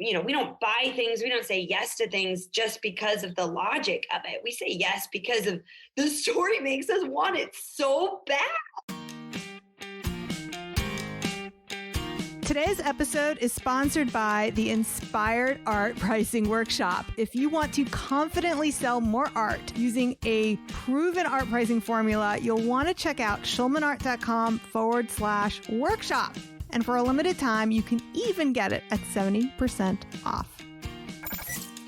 we don't buy things. We don't say yes to things just because of the logic of it. We say yes because of the story makes us want it so bad. Today's episode is sponsored by the Inspired Art Pricing Workshop. If you want to confidently sell more art using a proven art pricing formula, you'll want to check out schulmanart.com/workshop. And for a limited time, you can even get it at 70% off.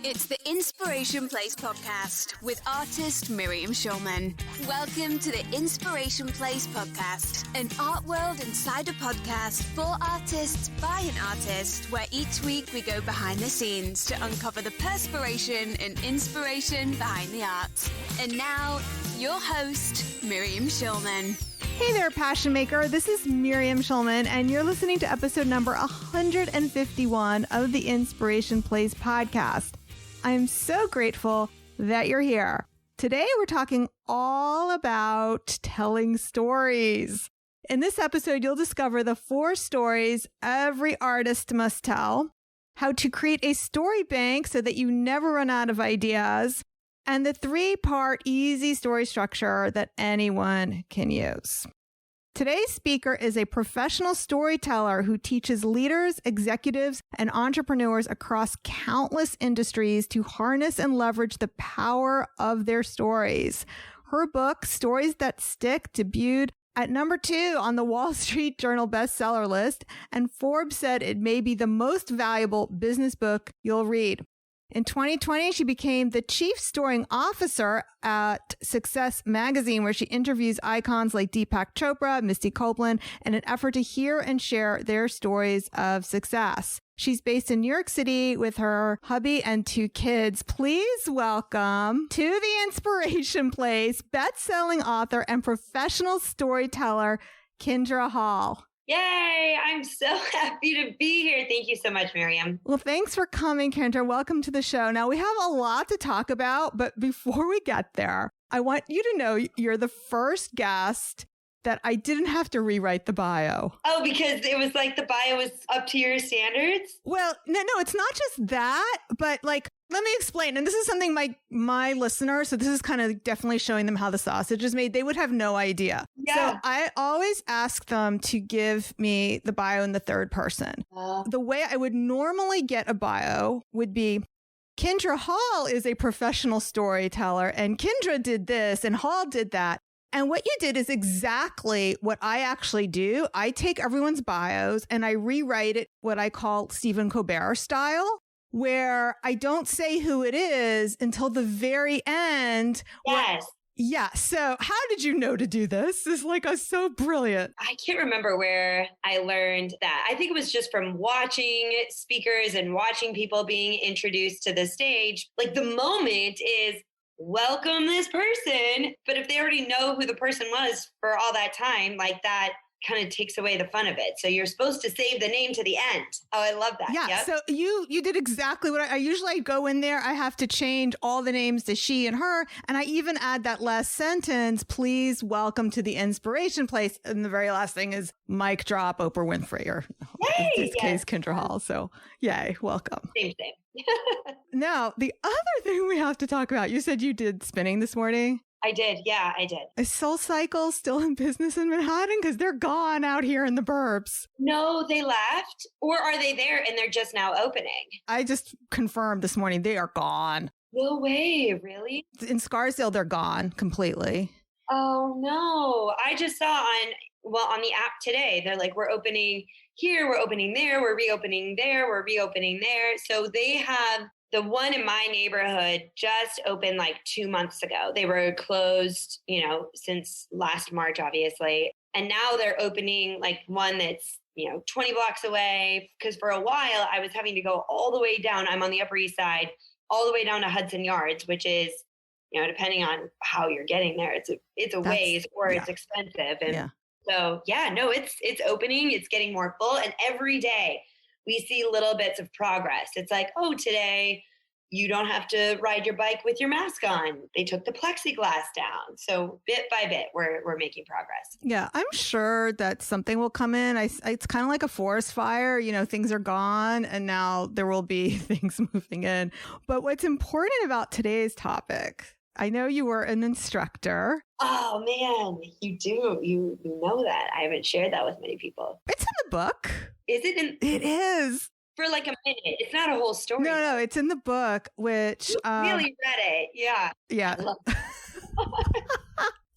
It's the Inspiration Place podcast with artist Miriam Schulman. Welcome to the Inspiration Place podcast, an art world insider podcast for artists by an artist, where each week we go behind the scenes to uncover the perspiration and inspiration behind the art. And now, your host, Miriam Schulman. Hey there, Passion Maker. This is Miriam Schulman, and you're listening to episode number 151 of the Inspiration Place podcast. I'm so grateful that you're here. Today, we're talking all about telling stories. In this episode, you'll discover the 4 stories every artist must tell, how to create a story bank so that you never run out of ideas, and the 3-part easy story structure that anyone can use. Today's speaker is a professional storyteller who teaches leaders, executives, and entrepreneurs across countless industries to harness and leverage the power of their stories. Her book, Stories That Stick, debuted at number 2 on the Wall Street Journal bestseller list, and Forbes said it may be the most valuable business book you'll read. In 2020, she became the chief storying officer at Success Magazine, where she interviews icons like Deepak Chopra, Misty Copeland, in an effort to hear and share their stories of success. She's based in New York City with her hubby and 2 kids. Please welcome to the Inspiration Place, best-selling author and professional storyteller, Kindra Hall. Yay! I'm so happy to be here. Thank you so much, Miriam. Well, thanks for coming, Kindra. Welcome to the show. Now, we have a lot to talk about, but before we get there, I want you to know you're the first guest that I didn't have to rewrite the bio. Oh, because it was like the bio was up to your standards? Well, no, it's not just that, but like, let me explain. And this is something my listeners, so this is kind of definitely showing them how the sausage is made. They would have no idea. Yeah. So I always ask them to give me the bio in the third person. The way I would normally get a bio would be, Kindra Hall is a professional storyteller, and Kindra did this, and Hall did that. And what you did is exactly what I actually do. I take everyone's bios and I rewrite it what I call Stephen Colbert style, where I don't say who it is until the very end. Yes. Yeah. So how did you know to do this? It's like, so brilliant. I can't remember where I learned that. I think it was just from watching speakers and watching people being introduced to the stage. Like the moment is, welcome this person. But if they already know who the person was for all that time, like that kind of takes away the fun of it. So you're supposed to save the name to the end. Oh, I love that. Yeah. Yep. So you did exactly what I usually go in there. I have to change all the names to she and her. And I even add that last sentence, please welcome to the Inspiration Place. And the very last thing is mic drop Oprah Winfrey, or yay, in this case, Kindra Hall. So yay, welcome. Same. Now, the other thing we have to talk about, you said you did spinning this morning. I did. Yeah, I did. Is Soul Cycle still in business in Manhattan? Because they're gone out here in the burbs. No, they left. Or are they there and they're just now opening? I just confirmed this morning they are gone. No way. Really? In Scarsdale, they're gone completely. Oh, no. I just saw on the app today, they're like, we're opening here, we're opening there, we're reopening there, we're reopening there. So they have the one in my neighborhood just opened like 2 months ago. They were closed, since last March, obviously. And now they're opening like one that's, 20 blocks away. Because for a while I was having to go all the way down. I'm on the Upper East Side, all the way down to Hudson Yards, which is, depending on how you're getting there, it's a ways or it's expensive. And so, it's opening, it's getting more full. And every day we see little bits of progress. It's like, oh, today you don't have to ride your bike with your mask on. They took the plexiglass down. So bit by bit, we're making progress. Yeah, I'm sure that something will come in. It's kind of like a forest fire. Things are gone and now there will be things moving in. But what's important about today's topic, I know you were an instructor. Oh, man, you do. You know that. I haven't shared that with many people. It's in the book. Is it in? It is. For like a minute. It's not a whole story. No, it's in the book, which... You really read it. Yeah. Yeah.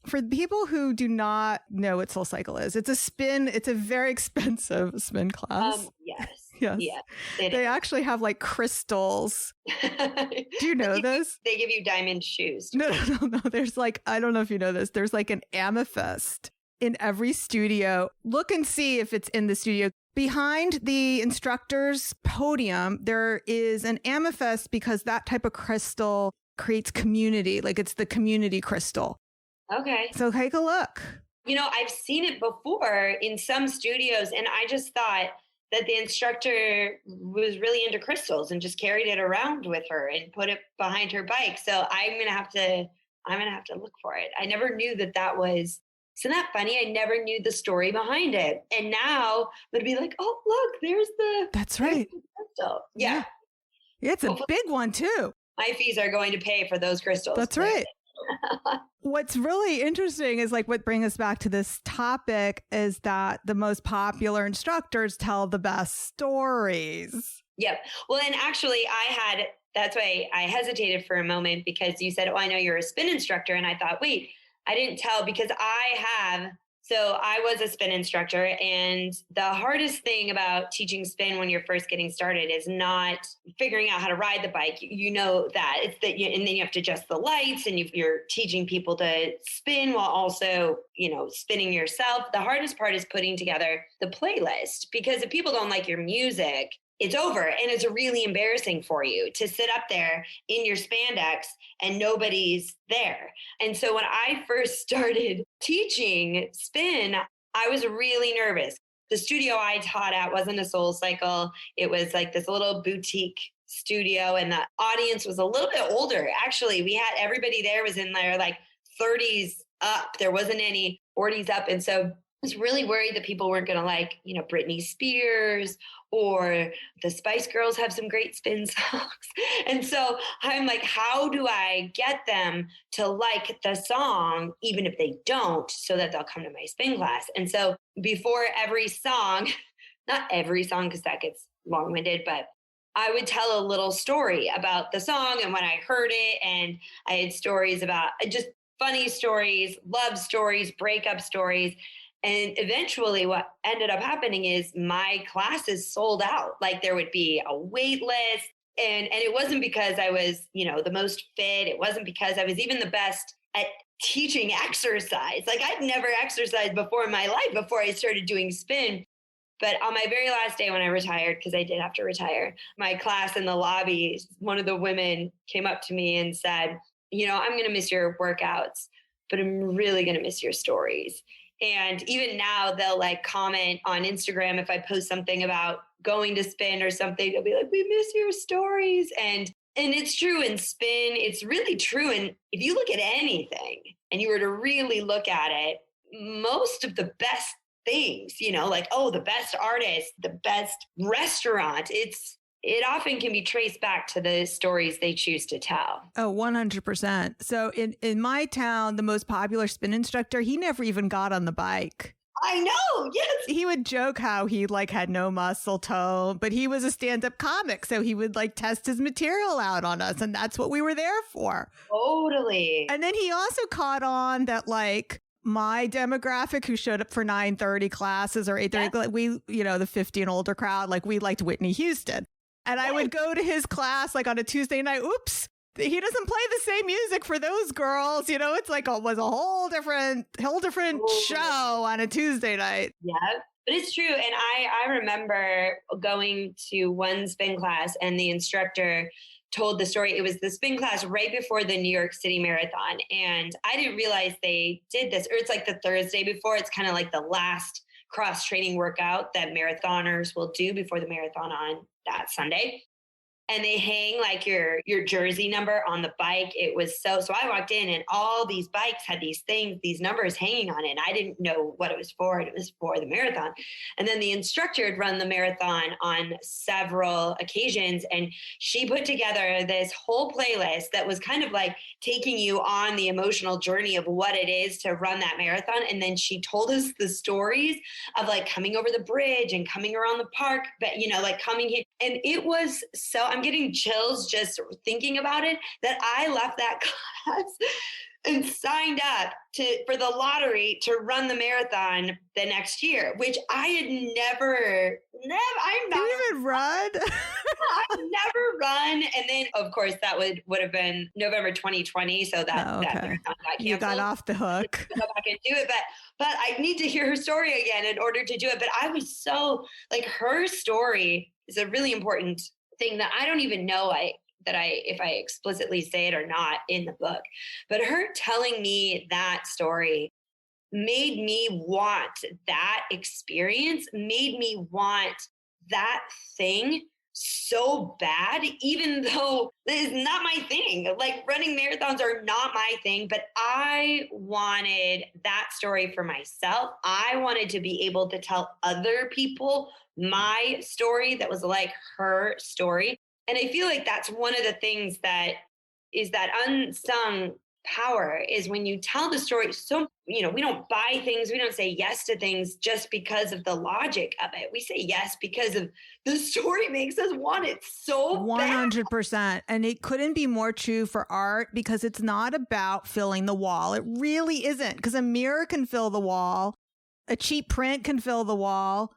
For people who do not know what SoulCycle is, it's a very expensive spin class. Yes. Yes. Yeah, they actually have like crystals. Do you know this? They give you diamond shoes. No. There's like, I don't know if you know this. There's like an amethyst in every studio. Look and see if it's in the studio. Behind the instructor's podium, there is an amethyst because that type of crystal creates community. Like it's the community crystal. Okay. So take a look. I've seen it before in some studios, and I just thought that the instructor was really into crystals and just carried it around with her and put it behind her bike. So I'm gonna have to look for it. I never knew that was. Isn't that funny? I never knew the story behind it. And now I'm going to be like, oh, look, there's the... That's right. The crystal. Yeah. It's a big one, too. My fees are going to pay for those crystals. That's right. What's really interesting is like what brings us back to this topic is that the most popular instructors tell the best stories. Yep. Well, and actually that's why I hesitated for a moment because you said, oh, I know you're a spin instructor. And I thought, wait, I didn't tell because I was a spin instructor, and the hardest thing about teaching spin when you're first getting started is not figuring out how to ride the bike. You know that it's that, and then you have to adjust the lights, and you're teaching people to spin while also, spinning yourself. The hardest part is putting together the playlist, because if people don't like your music, it's over. And it's really embarrassing for you to sit up there in your spandex and nobody's there. And so when I first started teaching spin, I was really nervous. The studio I taught at wasn't a SoulCycle. It was like this little boutique studio, and the audience was a little bit older. Actually, we had everybody there was in their like 30s up. There wasn't any 40s up. And so I was really worried that people weren't going to like, Britney Spears, or the Spice Girls have some great spin songs. And so I'm like, how do I get them to like the song, even if they don't, so that they'll come to my spin class? And so before every song, not every song, because that gets long-winded, but I would tell a little story about the song and when I heard it. And I had stories about just funny stories, love stories, breakup stories. And eventually what ended up happening is my classes sold out. Like there would be a wait list. And it wasn't because I was, the most fit. It wasn't because I was even the best at teaching exercise. Like I'd never exercised before in my life before I started doing spin. But on my very last day when I retired, because I did have to retire, my class in the lobby, one of the women came up to me and said, I'm going to miss your workouts, but I'm really going to miss your stories. And even now they'll like comment on Instagram if I post something about going to spin or something, they'll be like, we miss your stories. And it's true in spin. It's really true. And if you look at anything and you were to really look at it, most of the best things, like, oh, the best artist, the best restaurant, it often can be traced back to the stories they choose to tell. Oh, 100%. So in my town, the most popular spin instructor, he never even got on the bike. I know, yes. He would joke how he like had no muscle tone, but he was a stand-up comic. So he would like test his material out on us. And that's what we were there for. Totally. And then he also caught on that like my demographic who showed up for 9:30 classes or 8:30, like we, the 50 and older crowd, like we liked Whitney Houston. And I would go to his class like on a Tuesday night. Oops, he doesn't play the same music for those girls. It's like it was a whole different show on a Tuesday night. Yeah, but it's true. And I remember going to one spin class and the instructor told the story. It was the spin class right before the New York City Marathon. And I didn't realize they did this, or it's like the Thursday before. It's kind of like the last cross-training workout that marathoners will do before the marathon on that Sunday. and they hang like your jersey number on the bike. It was so I walked in and all these bikes had these things, these numbers hanging on it. And I didn't know what it was for. And it was for the marathon. And then the instructor had run the marathon on several occasions. And she put together this whole playlist that was kind of like taking you on the emotional journey of what it is to run that marathon. And then she told us the stories of like coming over the bridge and coming around the park, but like coming here. And it was so, I'm getting chills just thinking about it, that I left that class and signed up for the lottery to run the marathon the next year, which I had never, I'm not. You even run? I've never run. And then, of course, that would have been November 2020. So that you got off the hook. Go back and do it. But I need to hear her story again in order to do it. But I was so, like, her story is a really important thing that I don't even know if I explicitly say it or not in the book. But her telling me that story made me want that experience, made me want that thing so bad, even though this is not my thing. Like, running marathons are not my thing, but I wanted that story for myself. I wanted to be able to tell other people my story that was like her story. And I feel like that's one of the things that is that unsung power, is when you tell the story. So, we don't buy things. We don't say yes to things just because of the logic of it. We say yes because of the story makes us want it so 100%. bad. And it couldn't be more true for art, because it's not about filling the wall. It really isn't, because a mirror can fill the wall. A cheap print can fill the wall.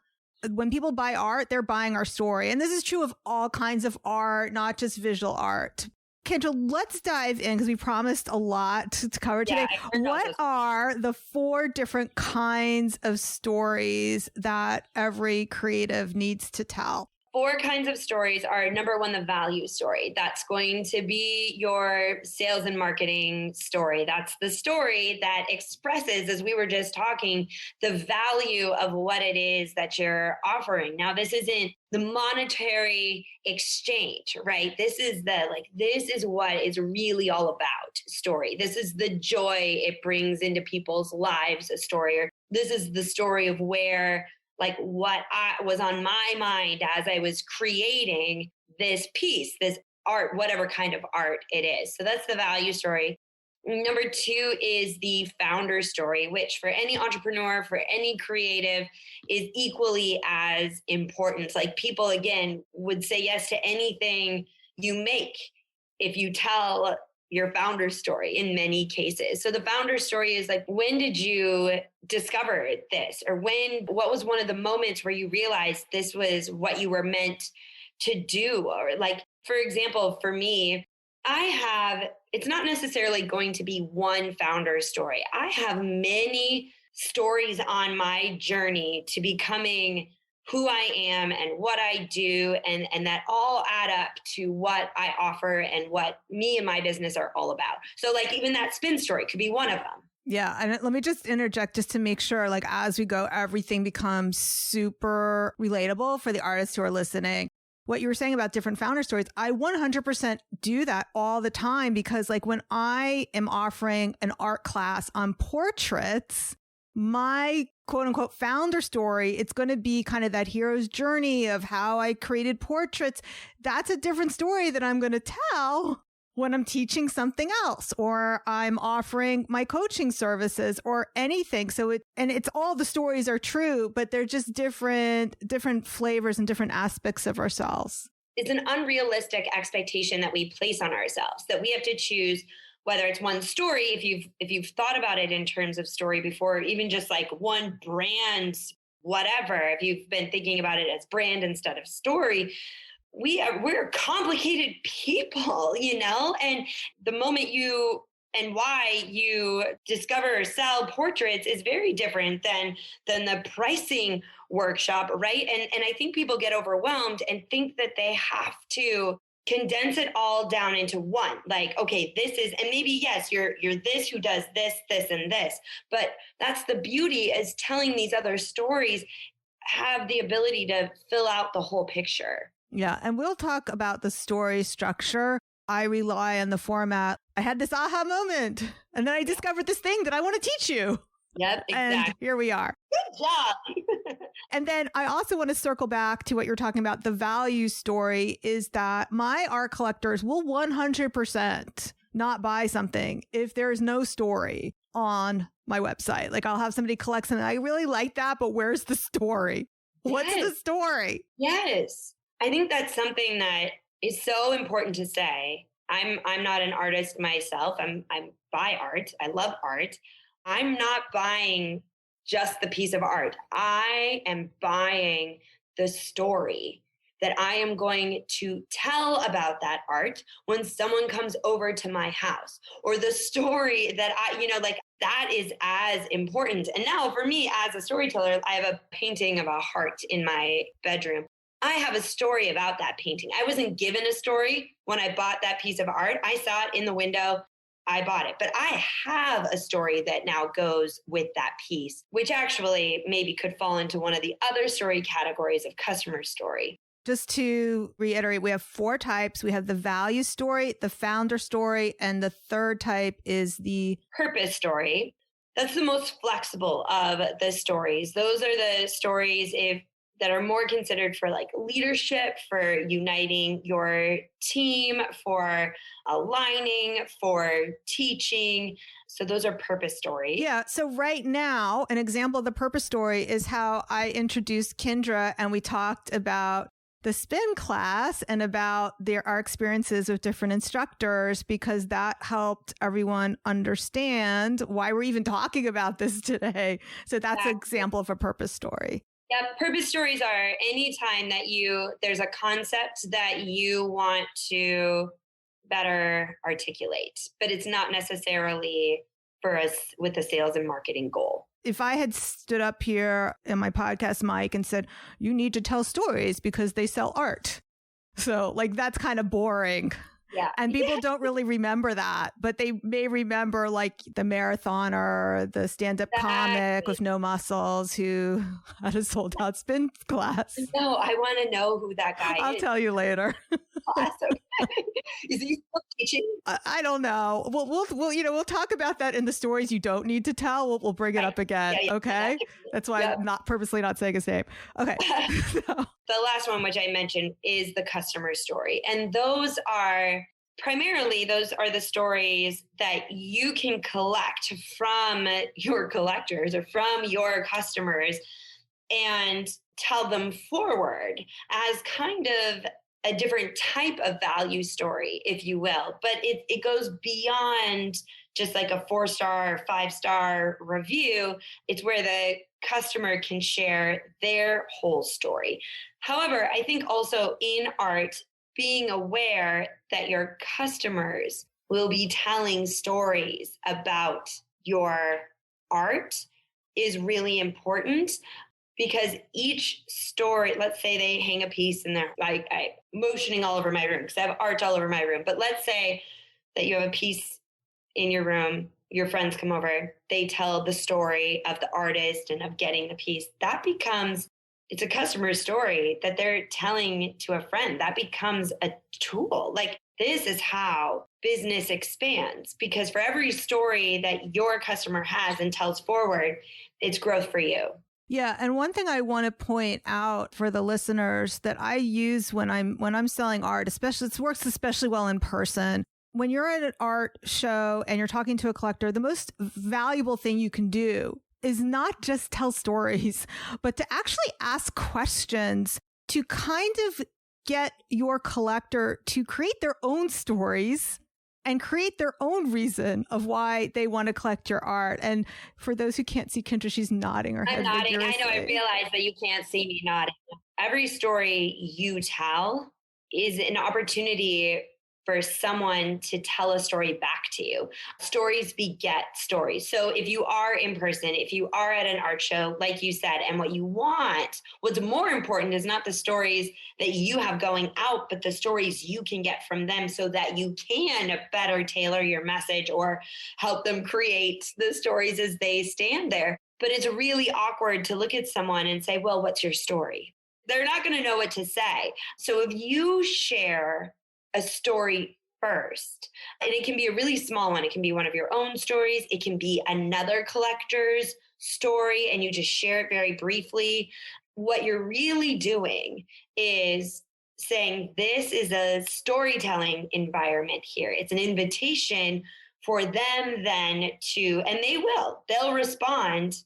When people buy art, they're buying our story. And this is true of all kinds of art, not just visual art. Kindra, let's dive in, because we promised a lot to cover today. What are the 4 different kinds of stories that every creative needs to tell? 4 kinds of stories are, number 1, the value story. That's going to be your sales and marketing story. That's the story that expresses, as we were just talking, the value of what it is that you're offering. Now, this isn't the monetary exchange, right? This is what is really all about story. This is the joy it brings into people's lives, a story. Or this is the story of where, like, what I was on my mind as I was creating this piece, this art, whatever kind of art it is. So that's the value story. Number 2 is the founder story, which for any entrepreneur, for any creative, is equally as important. Like, people, again, would say yes to anything you make if you tell your founder story in many cases. So the founder story is like, when did you discover this? Or what was one of the moments where you realized this was what you were meant to do? Or, like, for example, for me, it's not necessarily going to be one founder story. I have many stories on my journey to becoming who I am and what I do, and that all add up to what I offer and what me and my business are all about. So, like, even that spin story could be one of them. Yeah. And let me just interject just to make sure, like, as we go, everything becomes super relatable for the artists who are listening. What you were saying about different founder stories, I 100% do that all the time, because, like, when I am offering an art class on portraits, my quote unquote founder story, it's going to be kind of that hero's journey of how I created portraits. That's a different story that I'm going to tell when I'm teaching something else, or I'm offering my coaching services or anything. So it's all, the stories are true, but they're just different flavors and different aspects of ourselves. It's an unrealistic expectation that we place on ourselves, that we have to choose whether it's one story, if you've thought about it in terms of story before, even just like one brand, whatever, if you've been thinking about it as brand instead of story, we're complicated people, and the moment why you discover or sell portraits is very different than the pricing workshop, right? And I think people get overwhelmed and think that they have to condense it all down into one. Like, okay, this is, and maybe, yes, you're this who does this, this, and this, but that's the beauty, is telling these other stories have the ability to fill out the whole picture. Yeah. And we'll talk about the story structure. I rely on the format. I had this aha moment, and then I discovered this thing that I want to teach you. Yep, exactly. And here we are. Good job. And then I also want to circle back to what you're talking about. The value story is that my art collectors will 100% not buy something if there is no story on my website. Like I'll have somebody collect something. I really like that, but where's the story? What's the story? Yes. I think that's something that is so important to say. I'm not an artist myself. I buy art. I love art. I'm not buying just the piece of art. I am buying the story that I am going to tell about that art when someone comes over to my house, or the story that that is as important. And now for me as a storyteller, I have a painting of a heart in my bedroom. I have a story about that painting. I wasn't given a story when I bought that piece of art. I saw it in the window. I bought it. But I have a story that now goes with that piece, which actually maybe could fall into one of the other story categories of customer story. Just to reiterate, we have 4 types. We have the value story, the founder story, and the third type is the purpose story. That's the most flexible of the stories. Those are the stories that are more considered for like leadership, for uniting your team, for aligning, for teaching. So those are purpose stories. Yeah. So right now, an example of the purpose story is how I introduced Kindra, and we talked about the spin class and about our experiences with different instructors, because that helped everyone understand why we're even talking about this today. So that's an example of a purpose story. Yeah, purpose stories are any time that there's a concept that you want to better articulate, but it's not necessarily for us with a sales and marketing goal. If I had stood up here in my podcast mic and said, you need to tell stories because they sell art. So like, that's kind of boring. Yeah. And people don't really remember that, but they may remember like the marathoner, the stand-up comic with no muscles who had a sold out spin class. No, I want to know who that guy is. I'll tell you later. Awesome. Is he still teaching? I don't know. We'll talk about that in the stories you don't need to tell. We'll bring it up again. Yeah, okay. That's why I'm not purposely not saying his name. Okay. The last one, which I mentioned, is the customer story. And those are the stories that you can collect from your collectors or from your customers and tell them forward as kind of a different type of value story, if you will. But it goes beyond just like a 4-star or 5-star review. It's where the customer can share their whole story. However, I think also in art, being aware that your customers will be telling stories about your art is really important, because each story, let's say they hang a piece and they're like, I'm motioning all over my room because I have art all over my room. But let's say that you have a piece in your room, your friends come over, they tell the story of the artist and of getting the piece. It's a customer story that they're telling to a friend. That becomes a tool. Like, this is how business expands, because for every story that your customer has and tells forward, it's growth for you. Yeah. And one thing I want to point out for the listeners that I use when I'm selling art, it works especially well in person. When you're at an art show and you're talking to a collector, the most valuable thing you can do is not just tell stories, but to actually ask questions to kind of get your collector to create their own stories and create their own reason of why they want to collect your art. And for those who can't see Kindra, she's nodding her head. I'm nodding. I know. I realize that you can't see me nodding. Every story you tell is an opportunity for someone to tell a story back to you. Stories beget stories. So if you are in person, if you are at an art show, like you said, and what's more important is not the stories that you have going out, but the stories you can get from them so that you can better tailor your message or help them create the stories as they stand there. But it's really awkward to look at someone and say, well, what's your story? they're not going to know what to say. So if you share a story first, and it can be a really small one, it can be one of your own stories, it can be another collector's story, and you just share it very briefly, what you're really doing is saying, this is a storytelling environment here. It's an invitation for them then to, and they'll respond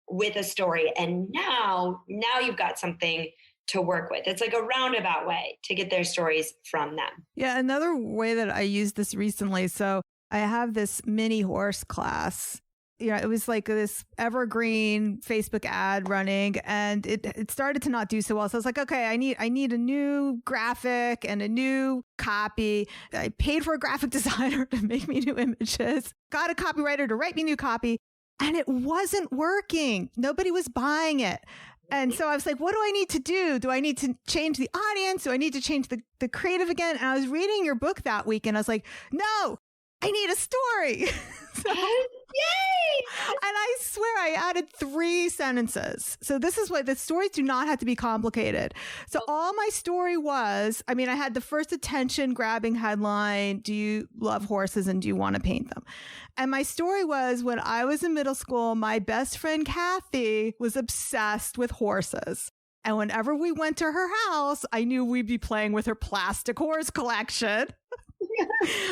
with a story. And now you've got something to work with. It's like a roundabout way to get their stories from them. Yeah. Another way that I used this recently. So I have this mini horse class. You know, it was like this evergreen Facebook ad running, and it started to not do so well. So I was like, okay, I need a new graphic and a new copy. I paid for a graphic designer to make me new images, got a copywriter to write me new copy, and it wasn't working. Nobody was buying it. And so I was like, what do I need to do? Do I need to change the audience? Do I need to change the creative again? And I was reading your book that week, and I was like, no, I need a story. Yay! And I swear I added 3 sentences. So this is what the stories do not have to be complicated. So all my story was, I mean, I had the first attention grabbing headline, do you love horses and do you want to paint them? And my story was, when I was in middle school, my best friend Kathy was obsessed with horses. And whenever we went to her house, I knew we'd be playing with her plastic horse collection.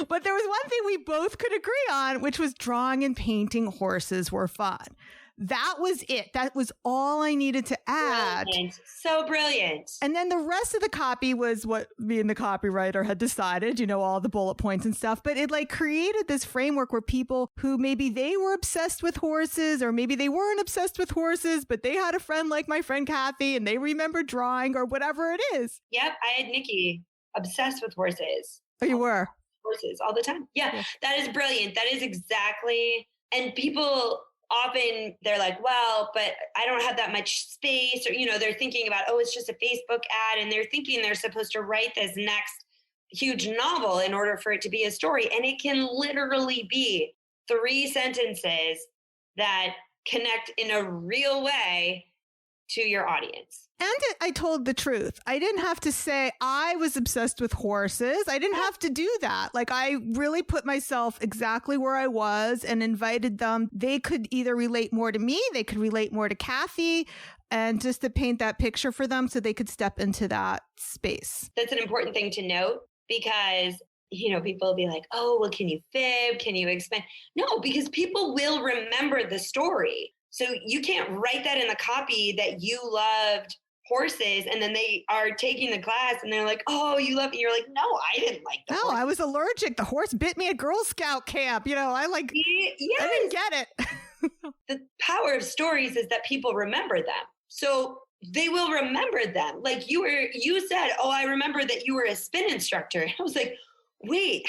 But there was one thing we both could agree on, which was drawing and painting horses were fun. That was it. That was all I needed to add. Brilliant. So brilliant. And then the rest of the copy was what me and the copywriter had decided, you know, all the bullet points and stuff. But it like created this framework where people who maybe they were obsessed with horses, or maybe they weren't obsessed with horses, but they had a friend like my friend Kathy and they remember drawing or whatever it is. Yep. I had Nikki obsessed with horses. Oh, you were? Horses all the time. Yeah. That is brilliant. That is exactly. And people often, they're like, well, but I don't have that much space, or, you know, they're thinking about, oh, it's just a Facebook ad. And they're thinking they're supposed to write this next huge novel in order for it to be a story. And it can literally be 3 sentences that connect in a real way to your audience. And I told the truth. I didn't have to say I was obsessed with horses. I didn't have to do that. Like, I really put myself exactly where I was and invited them. They could either relate more to me, they could relate more to Kathy, and just to paint that picture for them so they could step into that space. That's an important thing to note, because, you know, people will be like, oh, well, can you fib? Can you expand? No, because people will remember the story. So you can't write that in the copy that you loved horses, and then they are taking the class and they're like, oh, you love it. You're like, no, I didn't like the horse. I was allergic. The horse bit me at Girl Scout camp. You know, I didn't get it. The power of stories is that people remember them. So they will remember them. Like you said, oh, I remember that you were a spin instructor. I was like, wait,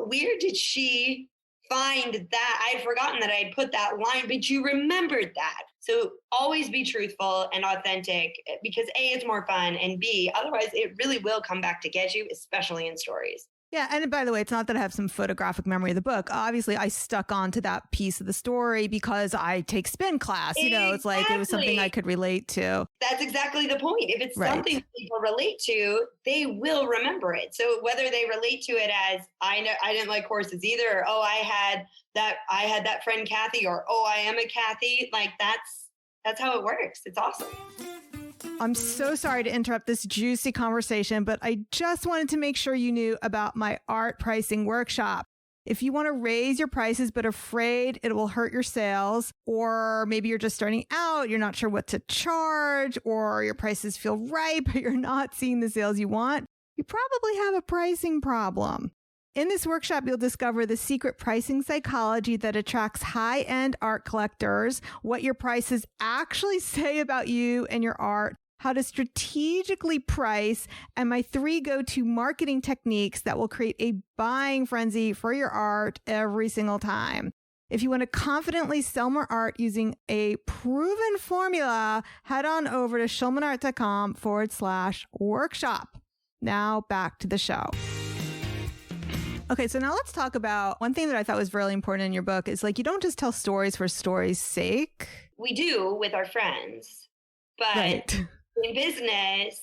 where did she find that? I'd forgotten that I'd put that line, but you remembered that. So always be truthful and authentic, because A, it's more fun, and B, otherwise it really will come back to get you, especially in stories. Yeah. And by the way, it's not that I have some photographic memory of the book. Obviously, I stuck on to that piece of the story because I take spin class. You know, it's like it was something I could relate to. That's exactly the point. If it's something people relate to, they will remember it. So whether they relate to it as, I didn't like horses either, or, oh, I had that friend Kathy, or, oh, I am a Kathy, like that's how it works. It's awesome. I'm so sorry to interrupt this juicy conversation, but I just wanted to make sure you knew about my art pricing workshop. If you want to raise your prices but afraid it will hurt your sales, or maybe you're just starting out, you're not sure what to charge, or your prices feel right, but you're not seeing the sales you want, you probably have a pricing problem. In this workshop, you'll discover the secret pricing psychology that attracts high-end art collectors, what your prices actually say about you and your art, how to strategically price, and my 3 go-to marketing techniques that will create a buying frenzy for your art every single time. If you want to confidently sell more art using a proven formula, head on over to schulmanart.com/workshop. Now back to the show. Okay, so now let's talk about one thing that I thought was really important in your book is, like, you don't just tell stories for story's sake. We do with our friends, but in business,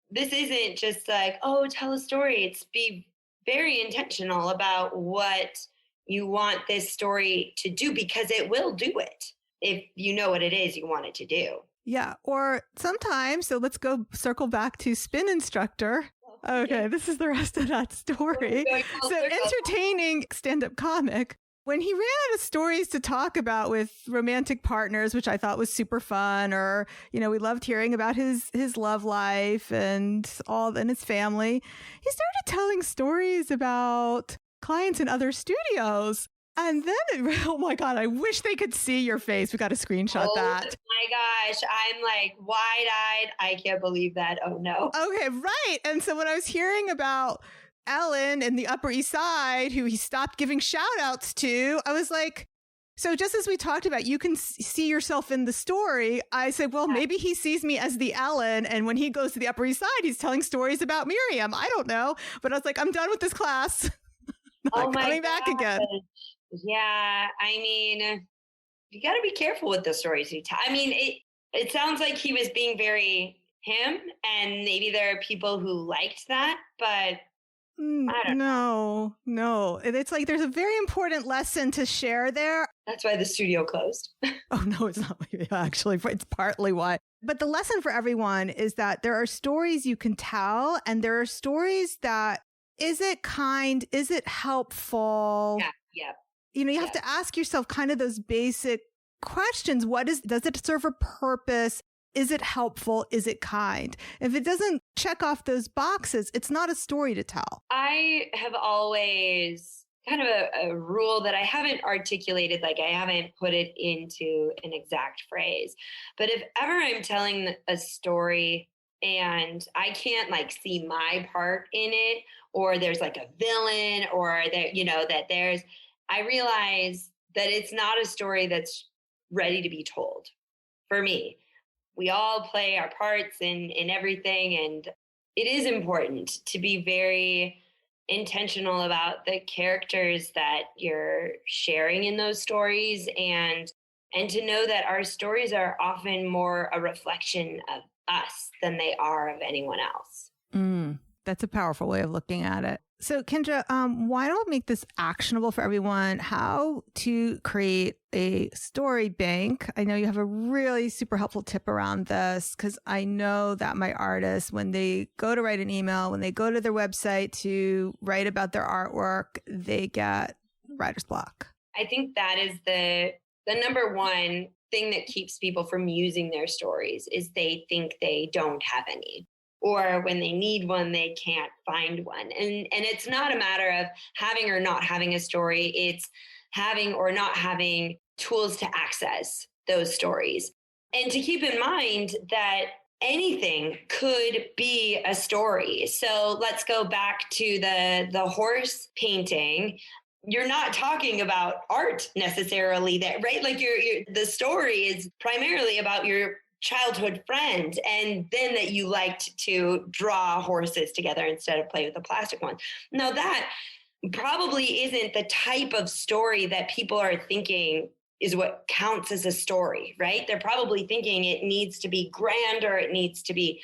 this isn't just like, oh, tell a story. It's be very intentional about what you want this story to do, because it will do it if you know what it is you want it to do. Yeah. Or sometimes, so let's go circle back to spin instructor. Okay, this is the rest of that story. So entertaining stand-up comic. When he ran out of stories to talk about with romantic partners, which I thought was super fun, or, we loved hearing about his love life and his family, he started telling stories about clients in other studios. And then, oh my God, I wish they could see your face. We got to screenshot that. Oh my gosh. I'm like wide-eyed. I can't believe that. Oh no. Okay, right. And so when I was hearing about Ellen in the Upper East Side, who he stopped giving shout outs to, I was like, so just as we talked about, you can see yourself in the story. I said, well, maybe he sees me as the Ellen. And when he goes to the Upper East Side, he's telling stories about Miriam. I don't know. But I was like, I'm done with this class. Oh my coming back again. Yeah. I mean, you got to be careful with the stories you tell. I mean, it sounds like he was being very him, and maybe there are people who liked that, but I don't know. No. It's like there's a very important lesson to share there. That's why the studio closed. Oh, no, it's not. Actually, it's partly why. But the lesson for everyone is that there are stories you can tell, and there are stories that, is it kind? Is it helpful? Yeah. You have to ask yourself kind of those basic questions. Does it serve a purpose? Is it helpful? Is it kind? If it doesn't check off those boxes, it's not a story to tell. I have always kind of a rule that I haven't articulated, like I haven't put it into an exact phrase. But if ever I'm telling a story and I can't like see my part in it, or there's like a villain, or that I realize that it's not a story that's ready to be told for me. We all play our parts in everything. And it is important to be very intentional about the characters that you're sharing in those stories, and to know that our stories are often more a reflection of us than they are of anyone else. That's a powerful way of looking at it. So Kindra, why don't we make this actionable for everyone? How to create a story bank. I know you have a really super helpful tip around this, because I know that my artists, when they go to write an email, when they go to their website to write about their artwork, they get writer's block. I think that is the number one thing that keeps people from using their stories, is they think they don't have any. Or when they need one, they can't find one. And it's not a matter of having or not having a story. It's having or not having tools to access those stories. And to keep in mind that anything could be a story. So let's go back to the horse painting. You're not talking about art necessarily there, right? Like the story is primarily about your childhood friend, and then that you liked to draw horses together instead of play with the plastic ones. Now that probably isn't the type of story that people are thinking is what counts as a story, right? They're probably thinking it needs to be grander, it needs to be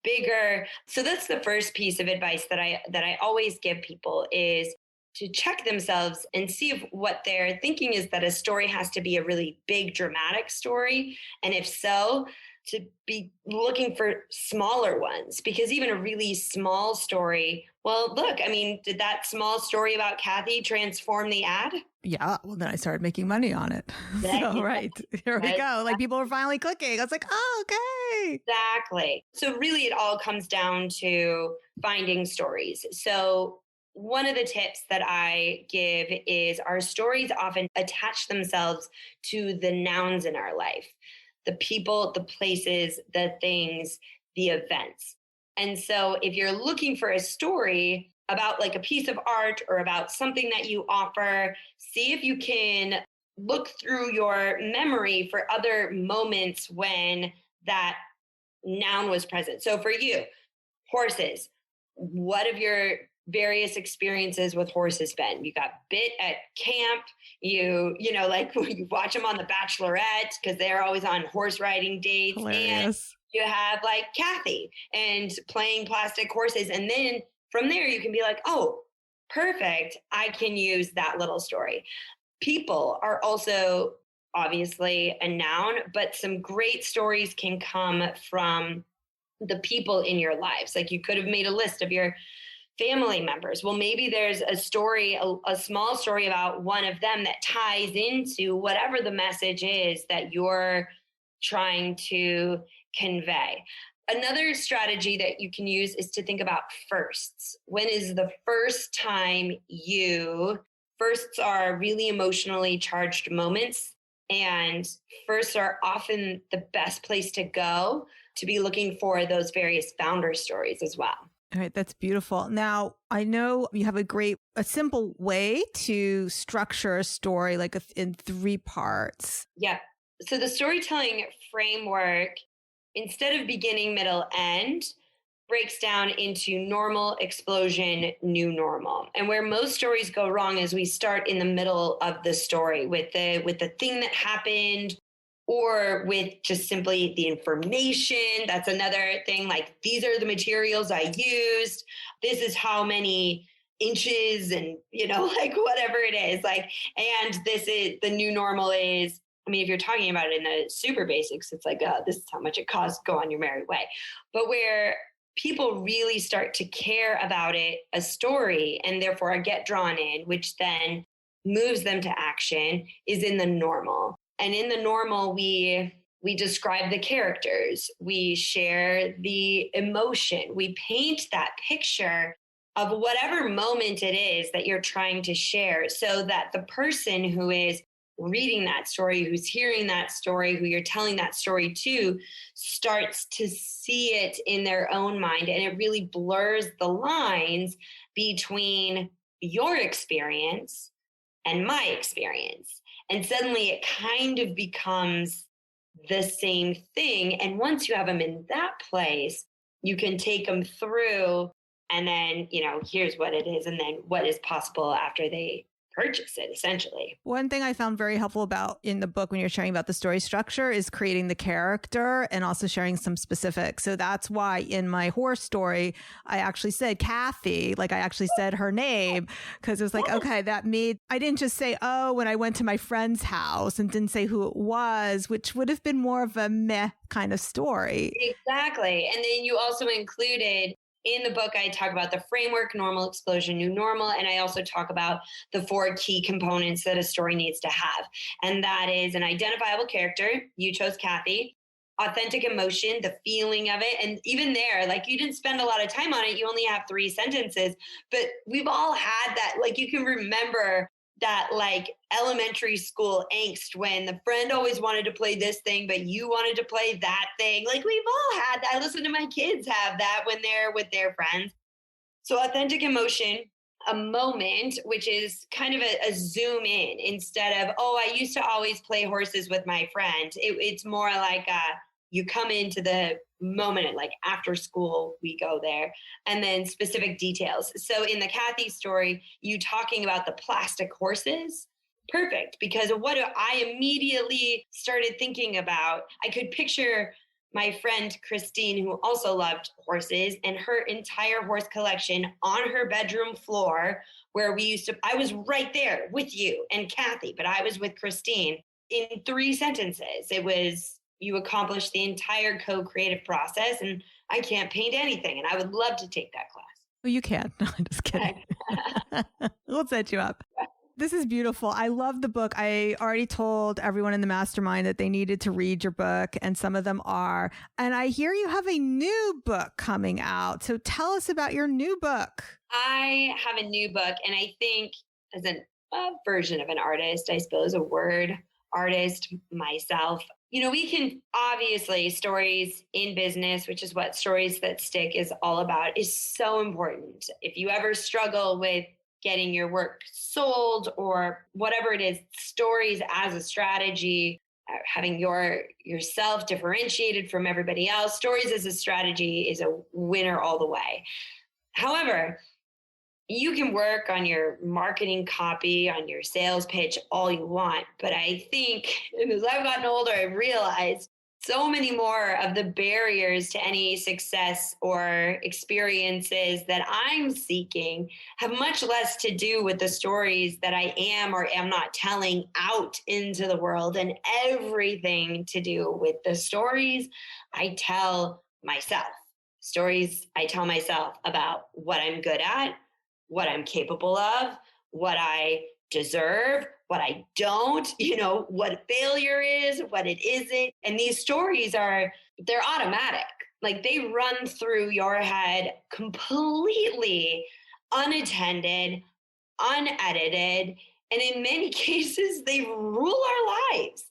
bigger. So that's the first piece of advice that I always give people, is to check themselves and see if what they're thinking is that a story has to be a really big, dramatic story. And if so, to be looking for smaller ones, because even a really small story, well, look, I mean, did that small story about Kathy transform the ad? Yeah. Well, then I started making money on it. So, right. Here we go. Like people were finally clicking. I was like, oh, okay. Exactly. So really it all comes down to finding stories. So one of the tips that I give is our stories often attach themselves to the nouns in our life, the people, the places, the things, the events. And so if you're looking for a story about like a piece of art or about something that you offer, see if you can look through your memory for other moments when that noun was present. So for you, horses, what have your various experiences with horses been? You got bit at camp, you know, like you watch them on The Bachelorette because they're always on horse riding dates. Hilarious. You have like Kathy and playing plastic horses. And then from there, you can be like, oh, perfect. I can use that little story. People are also obviously a noun, but some great stories can come from the people in your lives. Like you could have made a list of your family members. Well, maybe there's a story, a small story about one of them that ties into whatever the message is that you're trying to convey. Another strategy that you can use is to think about firsts. When is the first time firsts are really emotionally charged moments, and firsts are often the best place to go to be looking for those various founder stories as well. All right, that's beautiful. Now, I know you have a simple way to structure a story like in 3 parts. Yeah. So the storytelling framework, instead of beginning, middle, end, breaks down into normal, explosion, new normal. And where most stories go wrong is we start in the middle of the story with the thing that happened, or with just simply the information. That's another thing. Like, these are the materials I used. This is how many inches and, like whatever it is. Like, and this is the new normal is, I mean, if you're talking about it in the super basics, it's like, this is how much it costs, go on your merry way. But where people really start to care about it, a story, and therefore get drawn in, which then moves them to action, is in the normal. And in the normal, we describe the characters, we share the emotion, we paint that picture of whatever moment it is that you're trying to share, so that the person who is reading that story, who's hearing that story, who you're telling that story to, starts to see it in their own mind. And it really blurs the lines between your experience and my experience. And suddenly it kind of becomes the same thing. And once you have them in that place, you can take them through, and then, here's what it is, and then what is possible after they purchase it, essentially. One thing I found very helpful about in the book when you're sharing about the story structure is creating the character and also sharing some specifics. So that's why in my horse story, I actually said Kathy, like I actually said her name, because it was like, okay, I didn't just say, oh, when I went to my friend's house, and didn't say who it was, which would have been more of a meh kind of story. Exactly. And then you also included, in the book, I talk about the framework, normal, explosion, new normal. And I also talk about the 4 key components that a story needs to have. And that is an identifiable character. You chose Kathy. Authentic emotion, the feeling of it. And even there, like, you didn't spend a lot of time on it. You only have 3 sentences. But we've all had that. Like, you can remember that, like, elementary school angst when the friend always wanted to play this thing, but you wanted to play that thing. Like, we've all had that. I listen to my kids have that when they're with their friends. So authentic emotion, a moment, which is kind of a zoom in, instead of, oh, I used to always play horses with my friend. It's more like you come into the moment, and like after school, we go there, and then specific details. So in the Kathy story, you talking about the plastic horses, perfect, because what I immediately started thinking about, I could picture my friend Christine, who also loved horses, and her entire horse collection on her bedroom floor, where I was right there with you and Kathy, but I was with Christine. In 3 sentences, it was, you accomplished the entire co-creative process, and I can't paint anything, and I would love to take that class. Well, you can. No, I'm just kidding. We'll set you up. This is beautiful. I love the book. I already told everyone in the mastermind that they needed to read your book, and some of them are. And I hear you have a new book coming out. So tell us about your new book. I have a new book, and I think as a version of an artist, I suppose, a word artist myself, we can obviously, stories in business, which is what Stories That Stick is all about, is so important. If you ever struggle with getting your work sold or whatever it is, stories as a strategy, having yourself differentiated from everybody else, stories as a strategy is a winner all the way. However, you can work on your marketing copy, on your sales pitch all you want. But I think, and as I've gotten older, I've realized so many more of the barriers to any success or experiences that I'm seeking have much less to do with the stories that I am or am not telling out into the world, and everything to do with the stories I tell myself. Stories I tell myself about what I'm good at, what I'm capable of, what I deserve, what I don't, what failure is, what it isn't. And these stories they're automatic. Like they run through your head completely unattended, unedited. And in many cases, they rule our lives.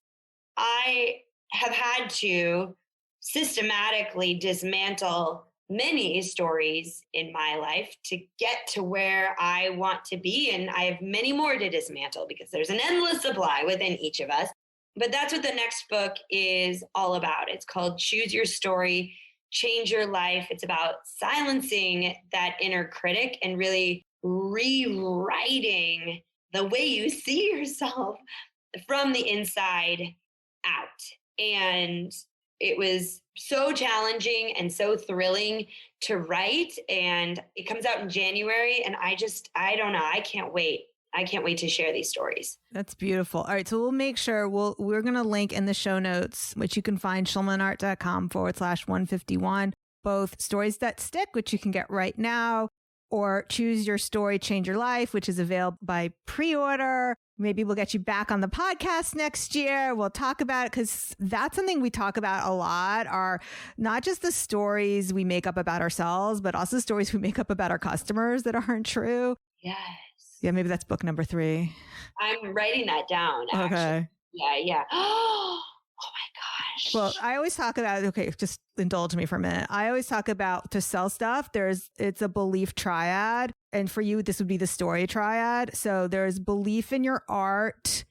I have had to systematically dismantle many stories in my life to get to where I want to be. And I have many more to dismantle because there's an endless supply within each of us. But that's what the next book is all about. It's called Choose Your Story, Change Your Life. It's about silencing that inner critic and really rewriting the way you see yourself from the inside out. And it was so challenging and so thrilling to write. And it comes out in January. And I don't know. I can't wait. I can't wait to share these stories. That's beautiful. All right. So we'll make sure we're going to link in the show notes, which you can find schulmanart.com/151, both Stories That Stick, which you can get right now, or Choose Your Story, Change Your Life, which is available by pre-order. Maybe we'll get you back on the podcast next year. We'll talk about it because that's something we talk about a lot, are not just the stories we make up about ourselves, but also the stories we make up about our customers that aren't true. Yes. Yeah, maybe that's book number 3. I'm writing that down, actually. Okay. Yeah. Oh my gosh. Well, I always talk about, okay, just indulge me for a minute. I always talk about to sell stuff, it's a belief triad. And for you, this would be the story triad. So there's belief in your art,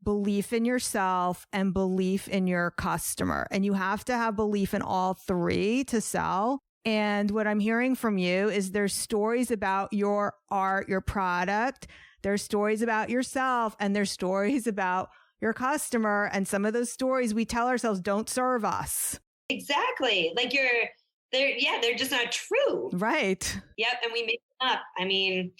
belief in yourself, and belief in your customer. And you have to have belief in all 3 to sell. And what I'm hearing from you is there's stories about your art, your product. There's stories about yourself, and there's stories about your customer. And some of those stories we tell ourselves don't serve us. Exactly. Like they're just not true. Right. Yep. And we make them up. I mean,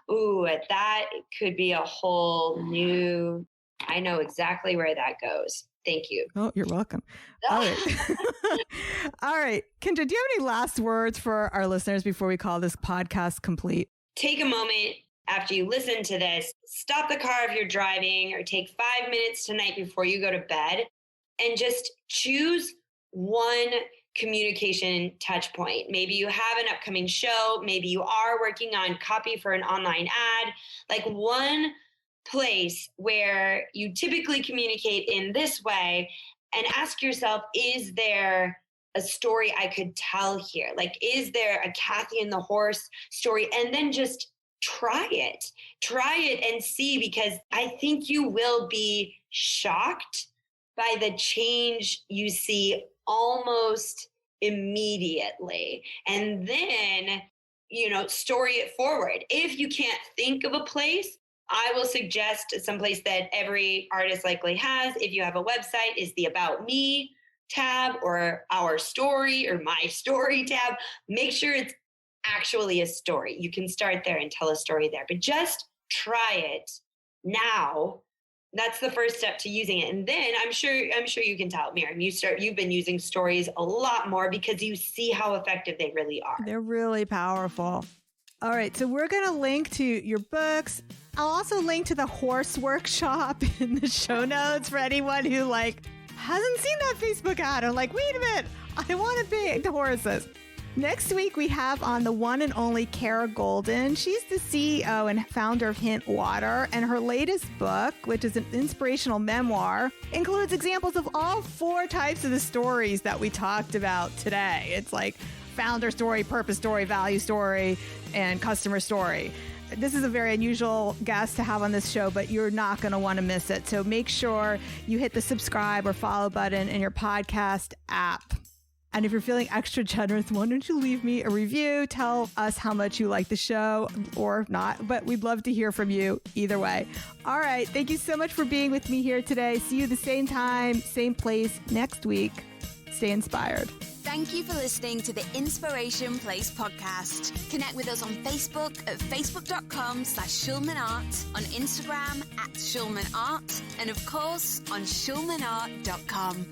that could be a whole new, I know exactly where that goes. Thank you. Oh, you're welcome. All right. All right. Kindra, do you have any last words for our listeners before we call this podcast complete? Take a moment after you listen to this, stop the car if you're driving, or take 5 minutes tonight before you go to bed, and just choose one communication touch point. Maybe you have an upcoming show. Maybe you are working on copy for an online ad, like one place where you typically communicate in this way, and ask yourself, is there a story I could tell here? Like, is there a Kathy and the Horse story? And then just try it and see, because I think you will be shocked by the change you see almost immediately. And then, story it forward. If you can't think of a place, I will suggest some place that every artist likely has. If you have a website, is the About Me tab, or Our Story, or My Story tab. Make sure it's actually a story. You can start there and tell a story there, but just try it now. That's the first step to using it. And then I'm sure you can tell, Miriam, you've been using stories a lot more because you see how effective they really are. They're really powerful. All right. So we're going to link to your books. I'll also link to the horse workshop in the show notes for anyone who hasn't seen that Facebook ad. I'm like, wait a minute, I want to be the horses. Next week, we have on the one and only Kara Golden. She's the CEO and founder of Hint Water, and her latest book, which is an inspirational memoir, includes examples of all 4 types of the stories that we talked about today. It's like founder story, purpose story, value story, and customer story. This is a very unusual guest to have on this show, but you're not going to want to miss it. So make sure you hit the subscribe or follow button in your podcast app. And if you're feeling extra generous, why don't you leave me a review? Tell us how much you like the show, or not, but we'd love to hear from you either way. All right. Thank you so much for being with me here today. See you the same time, same place next week. stay inspired. Thank you for listening to the Inspiration Place podcast. Connect with us on Facebook at facebook.com/SchulmanArt, on Instagram @SchulmanArt, and of course on schulmanart.com.